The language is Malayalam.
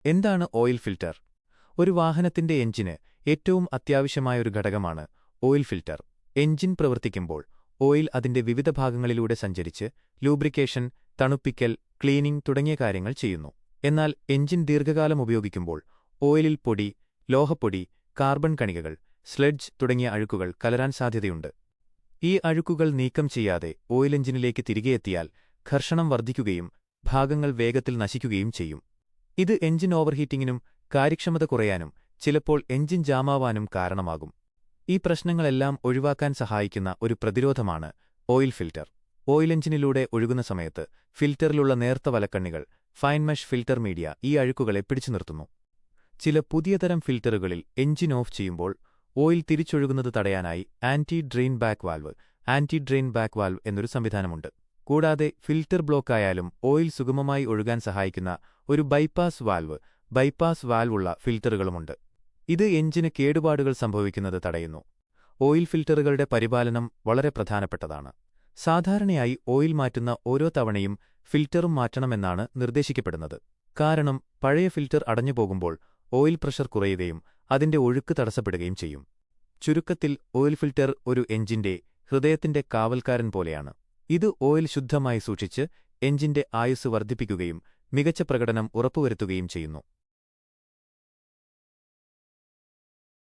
എന്താണ് ഓയിൽ ഫിൽട്ടർ? ഒരു വാഹനത്തിന്റെ എഞ്ചിന് ഏറ്റവും അത്യാവശ്യമായൊരു ഘടകമാണ് ഓയിൽ ഫിൽട്ടർ. എഞ്ചിൻ പ്രവർത്തിക്കുമ്പോൾ ഓയിൽ അതിന്റെ വിവിധ ഭാഗങ്ങളിലൂടെ സഞ്ചരിച്ച് ലൂബ്രിക്കേഷൻ, തണുപ്പിക്കൽ, ക്ലീനിംഗ് തുടങ്ങിയ കാര്യങ്ങൾ ചെയ്യുന്നു. എന്നാൽ എഞ്ചിൻ ദീർഘകാലം ഉപയോഗിക്കുമ്പോൾ ഓയിലിൽ പൊടി, ലോഹപ്പൊടി, കാർബൺ കണികകൾ, സ്ലഡ്ജ് തുടങ്ങിയ അഴുക്കുകൾ കലരാൻ സാധ്യതയുണ്ട്. ഈ അഴുക്കുകൾ നീക്കം ചെയ്യാതെ ഓയിൽ എഞ്ചിനിലേക്ക് തിരികെ എത്തിയാൽ ഘർഷണം വർദ്ധിക്കുകയും ഭാഗങ്ങൾ വേഗത്തിൽ നശിക്കുകയും ചെയ്യും. ഇത് എഞ്ചിൻ ഓവർഹീറ്റിംഗിനും കാര്യക്ഷമത കുറയാനും ചിലപ്പോൾ എഞ്ചിൻ ജാമാവാനും കാരണമാകും. ഈ പ്രശ്നങ്ങളെല്ലാം ഒഴിവാക്കാൻ സഹായിക്കുന്ന ഒരു പ്രതിരോധമാണ് ഓയിൽ ഫിൽട്ടർ. ഓയിൽ എഞ്ചിനിലൂടെ ഒഴുകുന്ന സമയത്ത് ഫിൽറ്ററിലുള്ള നേർത്ത വലക്കണ്ണികൾ, ഫൈൻ മെഷ് ഫിൽട്ടർ മീഡിയ ഈ അഴുക്കുകളെ പിടിച്ചു നിർത്തുന്നു. ചില പുതിയ തരം ഫിൽറ്ററുകളിൽ എഞ്ചിൻ ഓഫ് ചെയ്യുമ്പോൾ ഓയിൽ തിരിച്ചൊഴുകുന്നത് തടയാനായി ആന്റി ഡ്രെയിൻ ബാക്ക് വാൽവ് എന്നൊരു സംവിധാനമുണ്ട്. കൂടാതെ ഫിൽറ്റർ ബ്ലോക്കായാലും ഓയിൽ സുഗമമായി ഒഴുകാൻ സഹായിക്കുന്ന ഒരു ബൈപ്പാസ് വാൽവ് ഉള്ള ഫിൽറ്ററുകളുമുണ്ട്. ഇത് എഞ്ചിന് കേടുപാടുകൾ സംഭവിക്കുന്നത് തടയുന്നു. ഓയിൽ ഫിൽറ്ററുകളുടെ പരിപാലനം വളരെ പ്രധാനപ്പെട്ടതാണ്. സാധാരണയായി ഓയിൽ മാറ്റുന്ന ഓരോ തവണയും ഫിൽറ്ററും മാറ്റണമെന്നാണ് നിർദ്ദേശിക്കപ്പെടുന്നത്. കാരണം പഴയ ഫിൽറ്റർ അടഞ്ഞുപോകുമ്പോൾ ഓയിൽ പ്രഷർ കുറയുകയും അതിന്റെ ഒഴുക്ക് തടസ്സപ്പെടുകയും ചെയ്യും. ചുരുക്കത്തിൽ ഓയിൽ ഫിൽറ്റർ ഒരു എഞ്ചിന്റെ ഹൃദയത്തിന്റെ കാവൽക്കാരൻ പോലെയാണ്. ഇത് ഓയിൽ ശുദ്ധമായി സൂക്ഷിച്ച് എഞ്ചിന്റെ ആയുസ്സ് വർദ്ധിപ്പിക്കുകയും മികച്ച പ്രകടനം ഉറപ്പുവരുത്തുകയും ചെയ്യുന്നു.